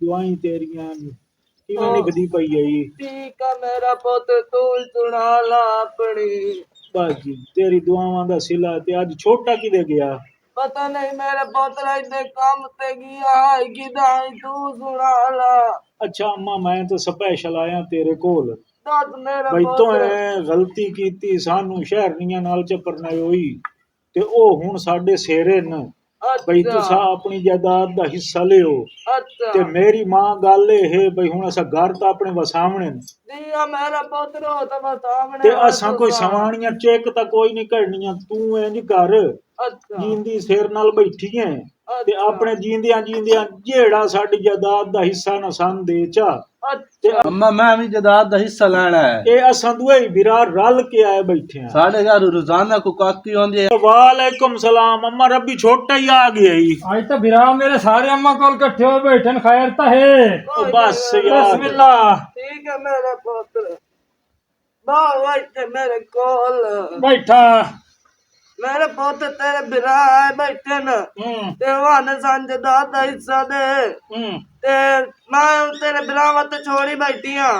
ਦੁਆਈ ਤੇਰੀਆਂ ਕਿਵੇਂ ਨਿਭਦੀ ਪਈ ਹੈ ਜੀ। ਠੀਕ ਆ ਮੇਰਾ ਪੁੱਤ, ਤੂੰ ਸੁਣਾ ਲਾ ਆਪਣੀ। ਬਸ ਜੀ ਤੇਰੀ ਦੁਆਵਾਂ ਦਾ ਸਿਲਾ। ਤੇ ਅੱਜ ਛੋਟਾ ਕਿਦੇ ਗਿਆ? ਪਤਾ ਨਹੀਂ ਮੇਰੇ ਪੁੱਤ ਦੇ ਕੰਮ ਤੇ ਗਿਆ ਕਿਦਾਂ, ਤੂੰ ਸੁਣਾ ਲਾ। ਅੱਛਾ ਅੰਮਾ ਮੈਂ ਤਾਂ ਸਪੈਸ਼ਲ ਆਇਆ ਤੇਰੇ ਕੋਲ। ਦੱਸ ਮੇਰਾ ਬਈ ਤੂੰ ਪੁੱਤ। ਗਲਤੀ ਕੀਤੀ, ਸਾਨੂੰ ਸ਼ਹਿਰਨੀਆਂ ਨਾਲ ਚਪਰਨਾ ਹੋਈ ਤੇ ਉਹ ਹੁਣ ਸਾਡੇ ਸੇਰੇ ਨ। ਬਈ ਤੁਸੀਂ ਆਪਣੀ ਜਾਇਦਾਦ ਦਾ ਹਿੱਸਾ ਲਿਓ। ਅੱਛਾ ਤੇ ਮੇਰੀ ਮਾਂ ਗੱਲ ਇਹ ਬਈ ਹੁਣ ਅਸਾਂ ਘਰ ਤਾਂ ਆਪਣੇ ਵਸਾਵਣੇ ਨੇ। ਜੀ ਮੇਰਾ ਪੁੱਤ ਰੋ ਤਾਂ ਵਸਾਵਣੇ ਤੇ ਅਸਾਂ ਕੋਈ ਸਵਾਣੀਆਂ ਚੈੱਕ ਤਾਂ ਕੋਈ ਨਹੀਂ ਕਰਨੀਆਂ। ਤੂੰ ਇੰਜ ਕਰ, ਅੱਛਾ ਜੀਂਦੀ ਸਿਰ ਨਾਲ ਬੈਠੀ ਐ ਤੇ ਆਪਣੇ ਜੀਂਦਿਆਂ ਜੀਂਦਿਆਂ ਜਿਹੜਾ ਸਾਡੀ ਜਾਇਦਾਦ ਦਾ ਹਿੱਸਾ ਨਾ ਸਾਨੂੰ ਦੇ ਚਾ। ਤੇ अम्मा मैं भी जायदाद का हिस्सा लेना है। ਇਹ ਅਸਾਂ ਦੋਵੇਂ ਵੀਰਾ ਰਲ ਕੇ ਆਏ ਬੈਠੇ ਆ। साढ़े घर रोजाना को काकी होंदी है। वालेकुम सलाम अम्मा, रबी छोटा ही आ गया ही। आज तो बिरा मेरे सारे अम्मा कोल इकट्ठे हो बैठे न, खैर तो है। ओ बस यार बिस्मिल्लाह। ठीक है मेरा पुत्र, बाबा इत्थे मेरे कोल बैठा। मेरे पुत्र तेरे बिरा आए बैठे न ते वाने सांझे दाद दा हिस्सा दे। ते मैं तेरे बिरावा ते छोड़ी बैठी हां।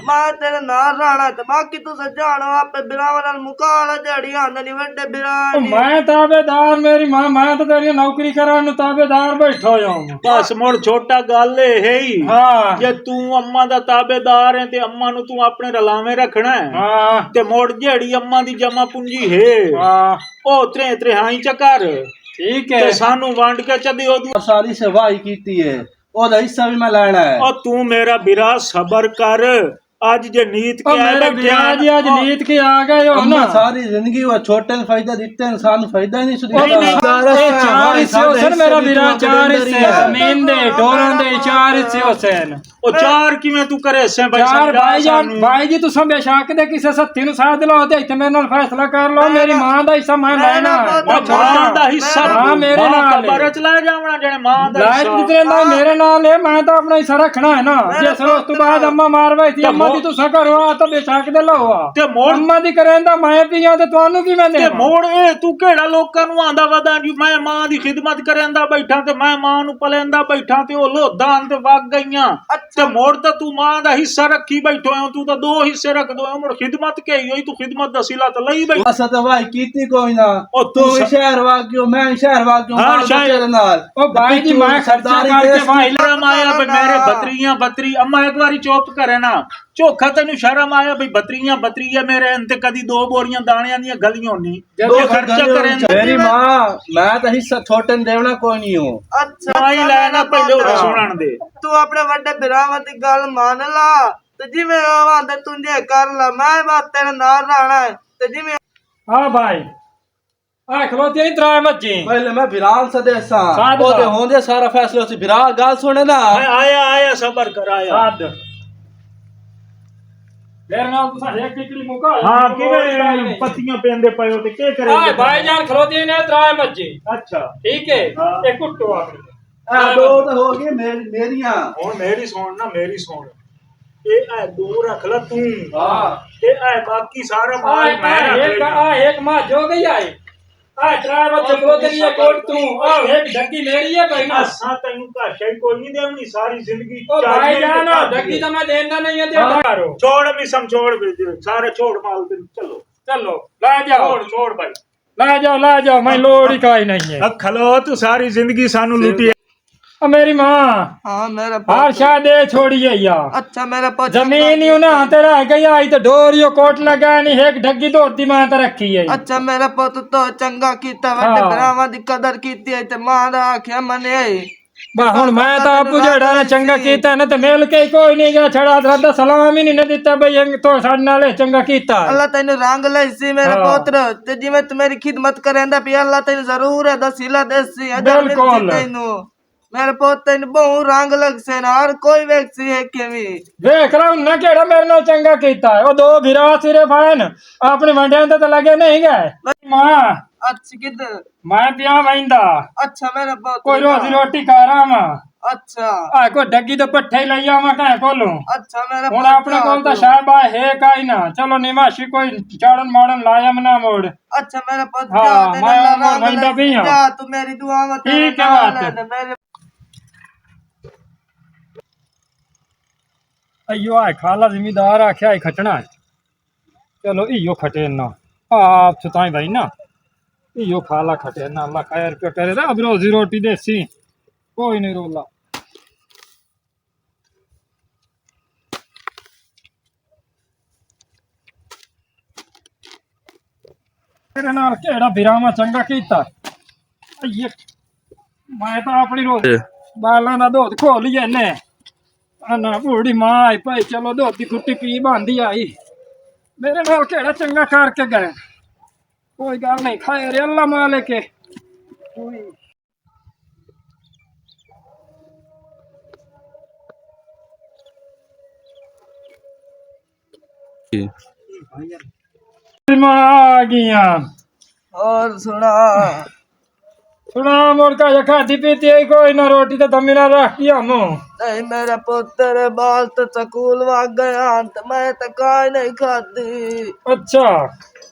मैं तेरे नाल रहना ते बाकी तुस जानो आपे बिरावा नाल मुकाला जड़ी आंदे नी वड्डे बिरा नी। मैं ताबेदार, मेरी मां मैं तो तेरी नौकरी कराने नु ताबेदार बैठो हूं। बस मुड़ छोटा गल है ही। हां जे तू अम्मा दा ताबेदार है ते अम्मा नु तू अपने रलावे रखना है। हां ते मुड़ जेड़ी अम्मा दी जमा पूंजी है हां ओ त्रे त्रेहाई चकर ठीक है। ते सानू वंड के चदी ओदू सारी से वाही कीती है, ओदा हिस्सा भी मैं लेना है। ओ तू मेरा बिरा सबर कर। आज जे नीत ओ के आए मेरे बैठे बिरा जी आज नीत के आ गए हो अम्मा ना। सारी जिंदगी वो छोटे ने फायदा दिते हैं, सानू फायदा ही नहीं सुधी। चार हिस्से होसन मेरा बिरा, चार हिस्से जमीन दे ढोरां दे चार हिस्से होसन। ओ चार किवें तू करे से भाई? चार भाई जी तुसां बेशक दे किसे सत्ती नु साथ लो ते इत्थे मेरे नाल फैसला कर लो। मेरी मां दा हिस्सा मैं लेना है। मां दा हिस्सा हां मेरे नाल कबर च ले जावना जने मां दा लाइट हिस्सा। कितने ला मेरे नाल है, मैं तो अपना हिस्सा रखना है ना। जिस रोज तो बाद अम्मा मार गई थी, अम्मा दी तुसां करो आ तो बेशक दे लो आ ते मोड़ अम्मा दी करेंदा मैं पिया ते तुहानू की मैं ते दे मोड़ ए तू केड़ा लोकां नु आंदा वदा जी मैं मां दी खिदमत करेंदा बैठा ते मैं मां नु पलेंदा बैठा ते ओ लोधां ते वग गईयां। ते मोड़ ते तू मां दा हिस्सा रखी बैठो है। तू तो दो हिस्से रख दो मोड़ खिदमत के होई। तू खिदमत दा सिला तो लई बैठ। असा तो वाही कीती कोई ना। ओ तू शहर वागियो, मैं शहर वागियो। हां शहर नाल ओ भाई जी मैं खर्चा करके भाई शर्म आया भाई मेरे बतरियां बतरी। अम्मा एक बारी चुप करे ना। चोखा तेन शर्म आया भाई बतरियां बतरी है मेरे अंत कदी दो बोरियां दाणियां दी गलियां होनी। खर्चा करें मेरी मां मैं तो हिस्सा छोटे ने देवना कोई नहीं हूं। अच्छा माई लेना पहले ओदा सुनन दे। तू अपने वड्डे बिरावां दी गल मान ला ते जिवें आंदे तुंजे कर ला। मैं बात तेरे नाल रहना है ते जिवें। हां भाई आ खलोती नहीं त्राय बच्चे पहले मैं बिराल से देसा ओदे होंदे सारा फैसला सी। बिराल गल सुने ना। आया आया सबर कर आया। साध मेरे नाल तुसा एक टिकड़ी मुका। हां किवें पत्तियां पेंदे पयो ते के करेंगे? हां भाई जान खलोती ने त्राय बच्चे। अच्छा ठीक है एक कुट्टो आपने दो तो हो गई मेरियां। हुन मेरी सुन ना मेरी सुन। ए दो रख ला तू। हां ते बाकी सारा माल मैं रख लेना। एक मां जो गई आई आ त्राय बच्चे खलोते नहीं कोट तू आ एक ढक्की मेरी है भाई ना। असा तैनू काशा कोई नहीं देवनी सारी जिंदगी। ओ भाई जान ढक्की तो मैं देना नहीं है ते करो। छोड़ भी सम छोड़ भी सारे छोड़ माल दे। चलो चलो ला जाओ छोड़ छोड़ भाई ला जाओ मैं लोड़ ही काई नहीं है। खलो तू सारी जिंदगी सानू लूटी। मेरी मां हां मेरा हर शाह दे छोड़ी है या। अच्छा मेरा पुत्र जमीन ही ना तेरा गई आई तो डोरियो कोट लगा नहीं एक ढग्गी धोती मां तो रखी है। अच्छा मेरा पुत्र तो चंगा कीता वड्डे बिरावां दी कदर कीती है ते मां दा आख्या मने बा हुन मैं तो आपू जेड़ा ना चंगा कीता ना ते मेल के कोई नहीं गया छड़ा दादा सलाम ही नहीं दिता भाई तो साडे नाल चंगा कीता। अल्लाह तैनू रंग लैसी मेरे पुत्र ते जिवें तू मेरी खिदमत करेंदा पिया अल्लाह तैनू जरूर है दसीला देसी बिल्कुल तैनू मेरे पुत्र तैनू बहु रंग लग से ना हर कोई व्यक्ति है के भी देख रहा हूं ना केड़ा मेरे नाल चंगा कीता है। ओ दो भिरा सिर्फ आन अपने वंडियां ते लगे नहीं गए। मां अच्छा किधर मैं पिया वैंदा। अच्छा मेरा पुत्र कोई रोजी रोटी खा रहा मैं। अच्छा आ कोई डग्गी तो पट्ठे ही लई आवा कहे कोलू। अच्छा मेरा हुन अपने कोल तो शायद है काई ना। चलो निवासी कोई चाड़न माड़न लाया मना मोड़। अच्छा मेरा पुत्र हां मैं वैंदा पिया। तू मेरी दुआ मत ठीक है बात। मेरे अयो आए खाला जिम्मेदार आख्या है खटना है चलो इयो खटे ना आप सुताई भाई ना इयो खाला खटे ना अल्लाह खैर पे करे ना अब रोजी रोटी देसी कोई नहीं रोला तेरे नाल केड़ा बिरामा चंगा कीता ये मैं तो अपनी रोज बालां दा दूध खोलिए ने ना बूढ़ी मां आई भाई चलो दूध की खुट्टी पी बांधी आई मेरे नाल केड़ा चंगा करके गए कोई गल नहीं खाए रे अल्लाह मालिक के मां आ गईया और सुना सुना मुड़का ये खाती पीती है कोई ना रोटी तो दमी ना रखी हम नहीं मेरा पुत्र बाल तो स्कूल वग गया तो मैं तो काई नहीं खाती अच्छा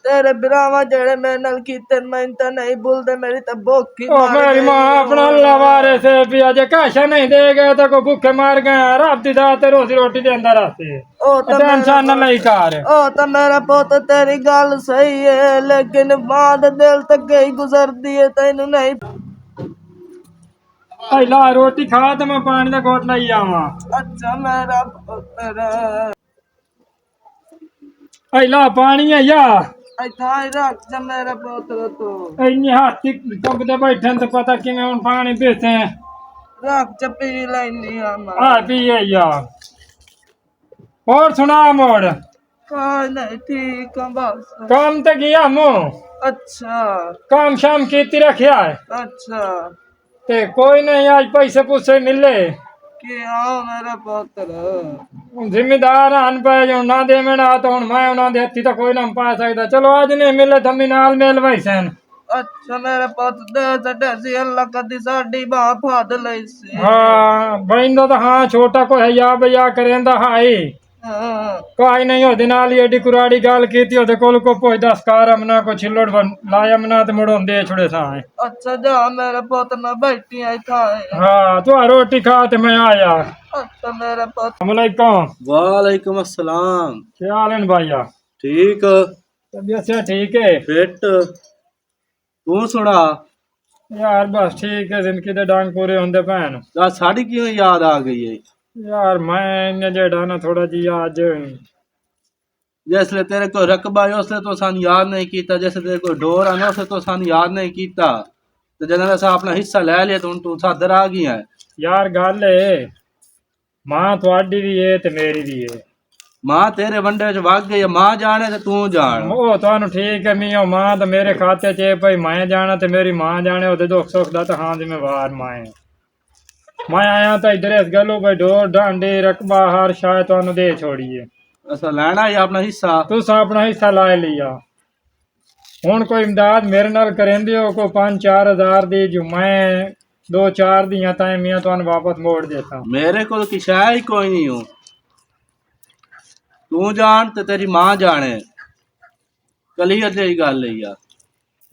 तेरे बिरावा जेड़े मेरे नाल कीते मैं तो नहीं भूलदे मेरी तो भूख ही ओ मर मेरी गई। मां अपना अल्लाह वारे से पिया जे काशा नहीं दे गए तो को भूखे मार गए रब दी दात रोजी रोटी दे अंदर आते ओ तो टेंशन न लई कर ओ तो मेरा पुत्र तेरी गल सही है लेकिन मां दे दिल तक गई गुजरदी है तैनू नहीं पहला रोटी खा तो मैं पानी का घोट लाई आवा अच्छा मेरा पुत्र पहला पानी है या इथाई रख जा मेरा पुत्र तू इन्नी हाथी कब दे बैठे तो पता कि मैं उन पानी पीते रख जा पी लेनी हम आ पिए या और सुना मोड़ काई नहीं ठीक है बस काम तो गया मो अच्छा काम शाम की रखिया है अच्छा ते कोई नहीं आज पैसे पूसे मिले कि आओ मेरा पुत्र जिम्मेदार आन पे जो ना दे मैं ना तो मैं उन्होंने देती तो कोई ना पा सकता चलो आज नहीं मिले थमी नाल मेल वैसन अच्छा मेरा पुत्र दे दसी अल्लाह कदी साडी बाह फाद लई सी हाँ बहिंदा तो हाँ छोटा को है या भैया करेंदा हाई हाँ कोई नहीं ओदे नाल ही एडी कुराड़ी गाल कीती ओदे कोल को पोई 10 कार हमना को छिल्लोड़ बन लाया मना ते मुड़ों दे छुड़े सा अच्छा जा मेरे पुत्र ना बैठी आई था हाँ तो रोटी खा ते मैं आया अच्छा मेरा पुत्र अस्सलामुअलैकुम वालेकुम अस्सलाम क्या हाल है भैया ठीक तबीयत से ठीक है फिट तू सुना यार बस ठीक है जिंदगी दे डांग पूरे होंदे पैन आज साड़ी क्यों याद आ गई है यार मैं इन्ने जेड़ा ना थोड़ा जी आज जिसले तेरे को रकबा है उसले तो सान याद नहीं कीता जैसे तेरे को डोर आना उसले तो सान याद नहीं कीता तो जना सा अपना हिस्सा ले लिया तो तू सादर आ गई है यार गल है मां थोड़ी भी है ते मेरी भी है मां तेरे वंडे च वग गई मां जाने ते तू जान ओ थानू ठीक है मियां मां तो मेरे खाते च है भाई मैं जाना ते मेरी मां जाने ओदे दुख सुख दा तो हाँ जिम्मेवार मैं मैं आया तो इधर इस गलो भाई डोर डांडे रकबा हर शायद थानू दे छोड़िए ऐसा लेना ही अपना हिस्सा तुस अपना हिस्सा ला लिया हुण कोई इमदाद मेरे नाल करेंदे हो को 5-4 हज़ार दी जो मैं 2-4 दियां ताए मियां थानू वापस मोड़ देता मेरे को की शाय ही कोई नहीं हूँ तू जान ते तेरी मां जाने कलियर जेही गल है यार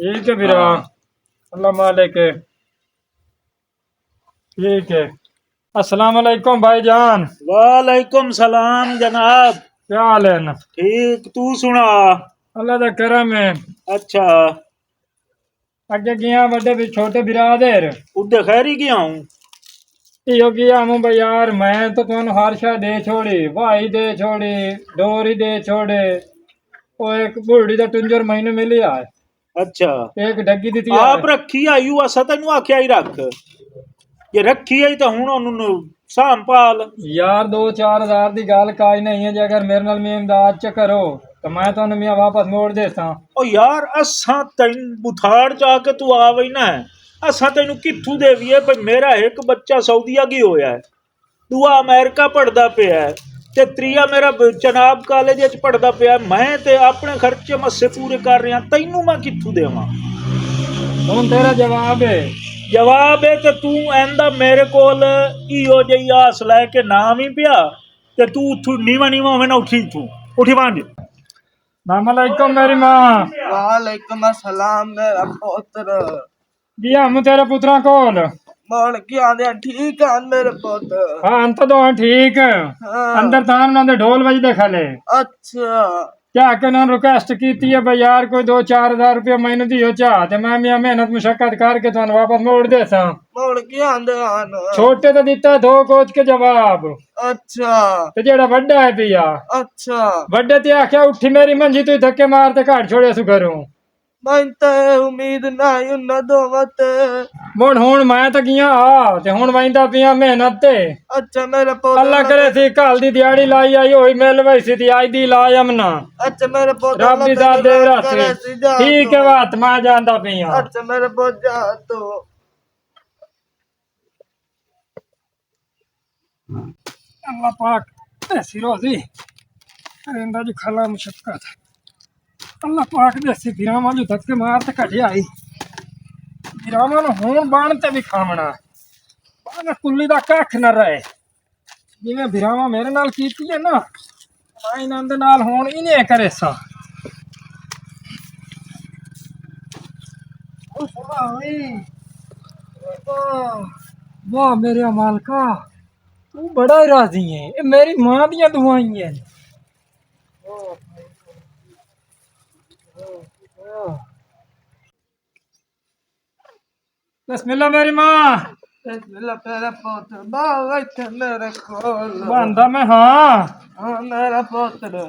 ठीक है वीरा अल्लाह मालिक है ठीक है अस्सलाम वालेकुम भाईजान वालेकुम सलाम जनाब क्या हाल है ना ठीक तू सुना अल्लाह दा करम है अच्छा अगे गया बड़े भी छोटे बिरादर उधर खैर ही गया हूँ यो गया हूँ भाई यार मैं तो तुम हर शा दे छोड़ी भाई दे छोड़ी डोरी दे छोड़े वो एक बूढ़ी दा टुंजर महीने मिली है अच्छा एक डग्गी दी आप रखी आयु असा तेन आख्या ही रख ये रखी आई तो हूं ओनू सांभाल यार 2-4 हज़ार दी गल काई नहीं है जे अगर मेरे नाल में इमदाद च करो तो मैं तो मियां वापस मोड़ देता ओ यार असा तेन बुथाड़ चा के तू आ वही ना असा तेन कित्थू देवीए भाई मेरा एक बच्चा सऊदीया की होया है दूआ अमेरिका पढ़दा पिया है ते त्रिया मेरा चनाब कॉलेज च पढ़दा पिया मैं ते अपने खर्चे मस्से पूरे कर रहा तैनू मैं कित्थू देवां हुण तेरा जवाब है जवाब है कि तू एंदा मेरे कोल इहो जही आस लैके ना भी पिया ते तू उठू नीवा नीवा होवे ना उठी तू उठी वांज अस्सलाम वालेकुम मेरी मां वालेकुम अस्सलाम मेरा पुत्र गया हम तेरे पुत्रा कोल ਮੌਣ ਕੀ ਆਂਦੇ ਠੀਕ ਆ ਮੇਰੇ ਪੁੱਤ। ਹਾਂ ਅੰਤ ਤੋਂ ਠੀਕ ਅੰਦਰ ਤਾਂ ਉਹਨਾਂ ਦੇ ਢੋਲ ਵੱਜਦੇ ਖਲੇ। ਅੱਛਾ ਜਾ ਕੇ ਉਹਨਾਂ ਨੂੰ ਰਿਕੁਐਸਟ ਕੀਤੀ ਹੈ ਬਈ ਯਾਰ ਕੋਈ 2-4 ਹਜ਼ਾਰ ਰੁਪਏ ਮੈਨੂੰ ਦਿਓ ਚਾਹ ਤੇ ਮੈਂ ਵੀ ਮਿਹਨਤ ਮੁਸ਼ੱਕਤ ਕਰਕੇ ਤੁਹਾਨੂੰ ਵਾਪਸ ਮੋੜ ਦੇ ਸਾਂ। ਮੌਣ ਕੀ ਆਂਦੇ ਹਨ। ਛੋਟੇ ਤਾਂ ਦਿੱਤਾ ਦੋ ਕੋਚ ਕੇ ਜਵਾਬ ਅੱਛਾ ਤੇ ਜਿਹੜਾ ਵੱਡਾ ਹੈ ਪਿਆ ਅੱਛਾ ਵੱਡੇ ਤੇ ਆਖਿਆ ਉੱਠੀ ਮੇਰੀ ਮੰਜੀ ਤੂੰ ਧੱਕੇ ਮਾਰ ਤੇ ਘਰ ਛੋੜਿਆ ਸੁ ਘਰੋਂ। ਮੈਂ ਤਾਂ ਉਮੀਦ ਨਹੀਂ ਉਹਨਾਂ ਦੋਵਾਂ ਤੇ। ਹੁਣ ਮੈਂ ਤਾਂ ਗਿਆ ਆ ਤੇ ਹੁਣ ਵੈਂਦਾ ਪਿਆ ਮਿਹਨਤ ਤੇ। ਅੱਛਾ ਮੇਰੇ ਪੁੱਤ ਅੱਲਾ ਕਰੇ ਸੀ ਕੱਲ ਦੀ ਦਿਹਾੜੀ ਲਾਈ ਆਈ ਹੋਈ ਮਿਲ ਵਈ ਸੀ ਤੇ ਅੱਜ ਦੀ ਲਾ ਯਮਨਾ। ਅੱਛਾ ਮੇਰੇ ਪੁੱਤ ਰੱਬ ਦੀ ਜ਼ਾਤ ਦੇ ਰਾਤੇ ਠੀਕ ਹੈ ਬਾਤ ਮੈਂ ਜਾਂਦਾ ਪਿਆ। ਅੱਛਾ ਮੇਰੇ ਪੁੱਤ ਜਾ ਤੂੰ। अल्लाह पाक ऐसी रोजी करेंदा जी खला मुशक्कत अल्लाह पाक देसी बिरामा जो धक्के मार ते कटे आई बिरामा नु हुण बाण ते भी खावना बाण कुल्ली दा कख न रहे जिवें बिरामा मेरे नाल कीती है ना मैं इन्हां दे नाल हुण इने करे सा। वाह मेरे मालका तू बड़ा ही राजी है ये मेरी मां दियां दुआई हैं। बिस्मिल्लाह मेरी मां। बिस्मिल्लाह मेरा पुत्र बाहर बैठे मेरे कोल। बंदा मैं हाँ हाँ मेरा पुत्र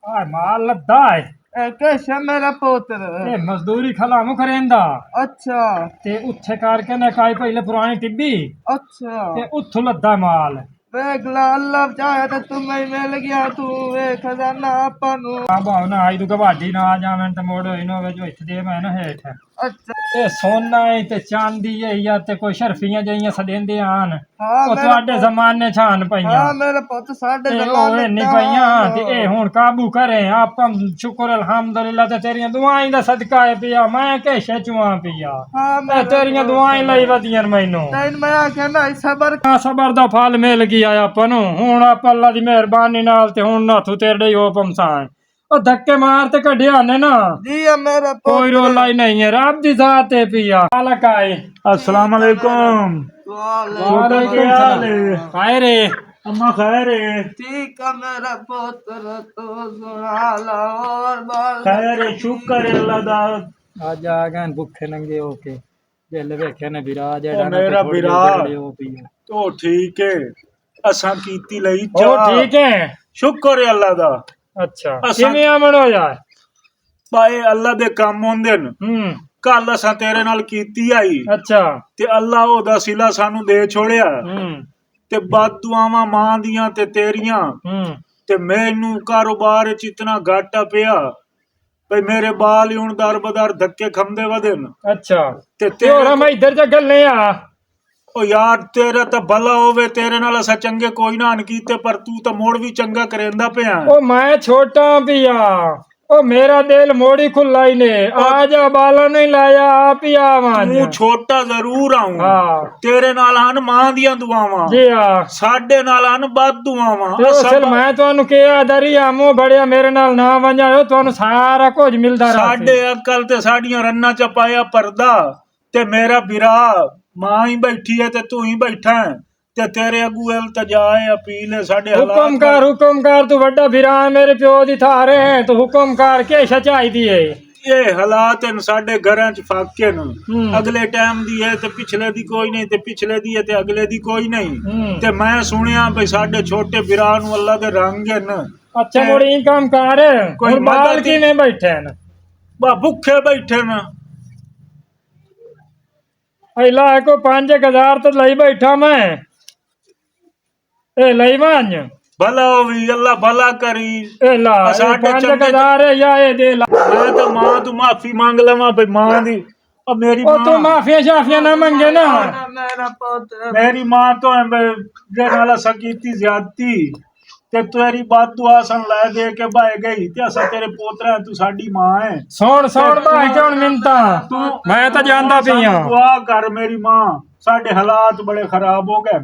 आ माल लद्दा है कैसा मेरा पुत्र। ये मजदूरी खलामू करेंदा अच्छा ते उत्थे करके ने काई पहले पुरानी टिब्बी अच्छा ते उत्थों लद्दा माल वेख ला अल्लाह चाहे तो तुम्हें मिल गया तू वे खजाना आपा नु। आ भावना आई तू कबाडी ना आ जावन ते मोड़ होई नो वे जो इत्थे दे मैं ना हेठ अच्छा ਇਹ ਸੋਨਾ ਹੈ ਤੇ ਚਾਂਦੀ ਹੈ ਜਾਂ ਤੇ ਕੋਈ ਸ਼ਰਫੀਆਂ ਜਿਹੀਆਂ ਸਦੇਂਦੇ ਆਨ हाँ ਉਹ ਤੁਹਾਡੇ ਜ਼ਮਾਨੇ ਛਾਨ ਪਈਆਂ हाँ मेरे पुत्र साढ़े ਤੇ ਉਹ ਨਹੀਂ ਪਈਆਂ ਤੇ ਇਹ ਹੁਣ ਕਾਬੂ ਕਰੇ ਆਪਾਂ ਸ਼ੁਕਰ ਅਲਹਮਦੁਲਿਲਾ ਤੇ ਤੇਰੀਆਂ ਦੁਆਵਾਂ ਦਾ ਸਦਕਾ ਹੈ ਪਿਆ ਮੈਂ ਕਿਸ਼ੇ ਚੁਆ ਪਿਆ हाँ ਤੇ ਤੇਰੀਆਂ ਦੁਆਵਾਂ ਲਈ ਵਧੀਆਂ ਮੈਨੂੰ नहीं मैं आख्या ना सबर ਆ ਸਬਰ ਦਾ ਫਲ ਮਿਲ ਗਿਆ ਆਪਾਂ ਨੂੰ ਹੁਣ ਆਪਾਂ ਅੱਲਾ ਦੀ ਮਿਹਰਬਾਨੀ ਨਾਲ ਤੇ ਹੁਣ ਨਾਥੂ ਤੇਰੇ ਹੀ ਹੁਕਮ ਸਾਂ ਉਹ ਧੱਕੇ ਮਾਰ ਤੇ ਕੱਢਿਆ ਨੇ ਨਾ जी मेरा कोई रोला ही नहीं है रब दी जात है पिया मालक आए अस्सलाम वालेकुम। वालेकुम सलाम खैर है अम्मा खैर है? ठीक है मेरा पुत्र तो सुना ला और बाल खैर है, शुक्र है अल्लाह दा। आज आ गए भूखे नंगे होके जेल वेखे ने विराज ओ मेरा विराज तो ठीक है असा कीती लई ओ चाह ठीक है शुक्र है अल्लाह दा। अच्छा असां- किवें अमन हो जाए भाई अल्लाह दे काम होंदे न। कल असा तेरे नाल कीती आई अच्छा ते अल्लाह ओदा सिला सानू दे छोड़िया ते बददुआवां मां दियां ते तेरियां ते मैनू कारोबार च इतना घाटा पिया भाई मेरे बाल ही हुण दर बदर धक्के खंदे वदन। अच्छा ते ते और हम इधर जा गल नहीं आ ओ यार तेरा तो भला होवे तेरे नाल असा चंगे कोई ना कीते पर तू तो मोड़ भी चंगा करेंदा पिया। ओ मैं छोटा पिया ओ मेरा दिल मोड़ी खुला ही ने आज बाला नहीं लाया आप ही आवाज तू छोटा जरूर आऊं हाँ तेरे नाल हन मां दियां दुआवां जी हाँ साडे नाल हन बद दुआवां। ਤੇ ਅਸਲ ਮੈਂ ਤੁਹਾਨੂੰ ਕਿਹਾ ਦਰੀ ਆਮੋ ਬੜਿਆ ਮੇਰੇ ਨਾਲ ਨਾ ਵੰਜਾਓ ਤੁਹਾਨੂੰ ਸਾਰਾ ਕੁਝ ਮਿਲਦਾ ਰਹਾ साडे अकल ते साडियां रन्ना च पाया पर्दा ते मेरा बिरा मां ही बैठी है ते तू ही बैठा है ते तेरे अगू इल्तिजा है अपील है साडे हुक्म कर तू बड़ा फिरा मेरे प्यो दी थारे है तू हुक्म कर के सच्चाई दी है ये हालात हैं साडे घरां च फाके न अगले टाइम दी है ते पिछले दी कोई नहीं ते पिछले दी है ते अगले दी कोई नहीं ते मैं सुनिया भाई साडे छोटे बिरा नु अल्लाह दे रंग है न। अच्छा मुड़ी काम कर कोई कोई बाल मदद- की में बैठे न बा भुखे बैठे न। अला को 5000 तो लई बैठा मैं ए लई वांज भला होवी अल्लाह भला करी। ए ला साढ़े 5000 है या ए दे ला मैं तो मां तू माफी मांग लवा भाई मां दी और मेरी ओ तू मां माफिया शाफिया ना मंगे ना मेरा पुत्र मेरी मां तो है जे नाल सकीती ज्यादती ते तेरी बात तू आसन ला दे के बाए गई ते असा तेरे पोतरा तू साडी मां है। सुन भाई क्यों मिनता तू मैं तो जानता पिया दुआ कर मेरी मां साडे हालात बड़े खराब हो गए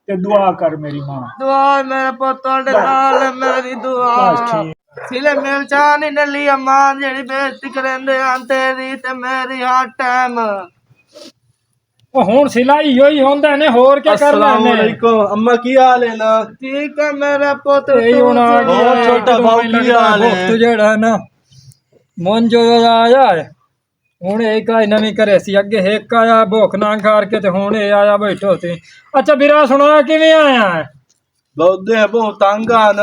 ते दुआ कर मेरी मां। दुआ मेरे पुत्र दे नाल मेरी दुआ बस ठीक सिले मिल चानी नली मां जेड़ी बेइज्जती करेंदे आं तेरी ते मेरी हर टाइम ਉਹ ਹੁਣ ਸਿਲਾਈ ਹੋਈ ਹੁੰਦਾ ਨੇ ਹੋਰ ਕੀ ਕਰਨਾ अस्सलाम ने वालेकुम अम्मा की हाल है ना ठीक है मेरा पुत्र ਇਹ ਹੁਣ ਆ तू ਗਿਆ ਬਹੁਤ ਛੋਟਾ ਬਾਊ ਕੀ ਹਾਲ ਹੈ? ਵਕਤ ਜਿਹੜਾ ਨਾ ਮਨ ਜੋ ਆਇਆ ਹੈ ਹੁਣ ਇਹ ਕਾਇ ਨਵੀਂ ਕਰੇ ਸੀ ਅੱਗੇ ਇੱਕ ਆਇਆ ਭੁੱਖ ਨਾ ਕਰਕੇ ਤੇ ਹੁਣ ਇਹ ਆਇਆ ਬੈਠੋ ਤੇ ਅੱਛਾ ਵੀਰਾ ਸੁਣਾ ਕਿਵੇਂ ਆਇਆ ਹੈ? बहुत दे बहुत तंग आन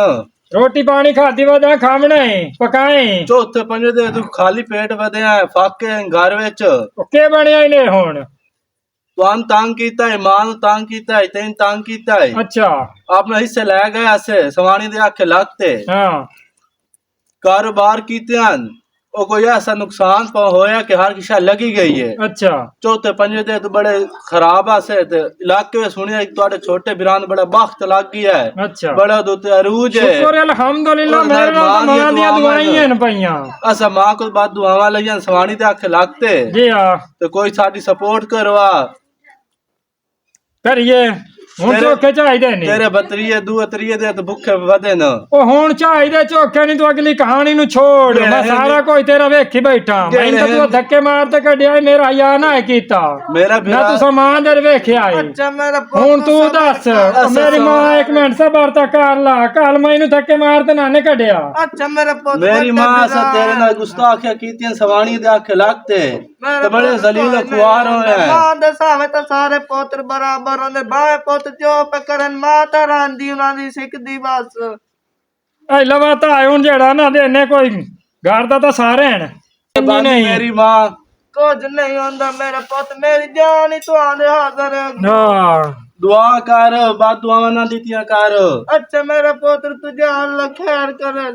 ਰੋਟੀ ਪਾਣੀ ਖਾਦੀ ਵਦਾ ਖਾਵਣਾ ਹੈ ਪਕਾਏ चौथे पंजे दे तू खाली पेट वदया है फाके घर विच ਉਹ ਕੀ ਬਣਿਆ ਇਹਨੇ ਹੁਣ तुम तंग कीता है मां नु तंग कीता है तैन तंग कीता है ਅੱਛਾ अपने हिस्से ले गए ऐसे सवानी दे आखे लगते ਹਾਂ कारोबार कीते हैं ओ कोई ऐसा नुकसान होया कि हर किशा लगी गई है ਅੱਛਾ चौथे पंजे दे तो बड़े खराब आसे ते इलाके में सुनिया कि तुम्हारे छोटे बिरान बड़ा बख्त लग गया है ਅੱਛਾ बड़ा दुते अरूज है ਸ਼ੁਕਰ ਅਲਹਮਦੁਲਿਲਾ और ਮੇਰੇ ਨਾਲ ਤਾਂ मां ਮਾਂ ਦੀਆਂ दुआवां ਦੁਆਈਆਂ ਨੇ ਪਈਆਂ असा मां को बाद दुआवा लगियां सवानी दे आखे लगते ਜੀ ਆ तो कोई साडी सपोर्ट करवा ਕਰੀਏ ਹੁਣ ਝੋਕੇ ਚਾਹੀਦੇ ਨੇ तेरे बतरिये दू अतरिये दे तो भूखे वदे न ਉਹ ਹੁਣ ਚਾਹੀਦੇ ਝੋਕੇ ਨਹੀਂ ਤੂੰ ਅਗਲੀ ਕਹਾਣੀ ਨੂੰ ਛੋੜ ਮੈਂ ਸਾਰਾ ਕੋਈ ਤੇਰਾ ਵੇਖੀ ਬੈਠਾ ਮੈਨੂੰ ਤਾਂ ਤੂੰ ਧੱਕੇ ਮਾਰ ਤੇ ਕੱਢਿਆ ਮੇਰਾ ਯਾ ਨਾ ਕੀਤਾ मेरा ਨਾ ਤੂੰ ਸਮਾਨ ਦੇ ਵੇਖਿਆ ਏ अच्छा मेरा ਹੁਣ पुत्र ਤੂੰ ਦੱਸ ਉਹ ਮੇਰੀ ਮਾਂ ਇੱਕ ਮਿੰਟ ਸਬਰ ਤਾਂ ਕਰ ਲਾ ਕੱਲ ਮੈਨੂੰ ਧੱਕੇ ਮਾਰ ਤੇ ਨਾਨੇ ਕੱਢਿਆ अच्छा मेरा पुत्र मेरी मां से तेरे नाल गुस्ताखिया कीतियां सवानी दे आखे लगते तो बड़े जलील खुआर होए हैं मां दे सावे तो सारे पुत्र बराबर होंदे बाए पुत्र जो पे करन मां ता रांदी उना दी सिखदी बस ਐ ਲਵਾ ਤਾਂ ਆਏ ਹੁਣ ਜਿਹੜਾ ਨਾ ਦੇਨੇ ਕੋਈ ਘਰ ਦਾ ਤਾਂ ਸਾਰੇ ਹਨ ਇੰਨੀ बाकी ਨਹੀਂ मेरी मां कुछ नहीं होंदा मेरा पुत्र मेरी जान ही तो आंदे हाजिर है ਹਾਂ दुआ कर बाद दुआवा ना दीतियां कर अच्छा मेरा पुत्र तुझे अल्लाह खैर करे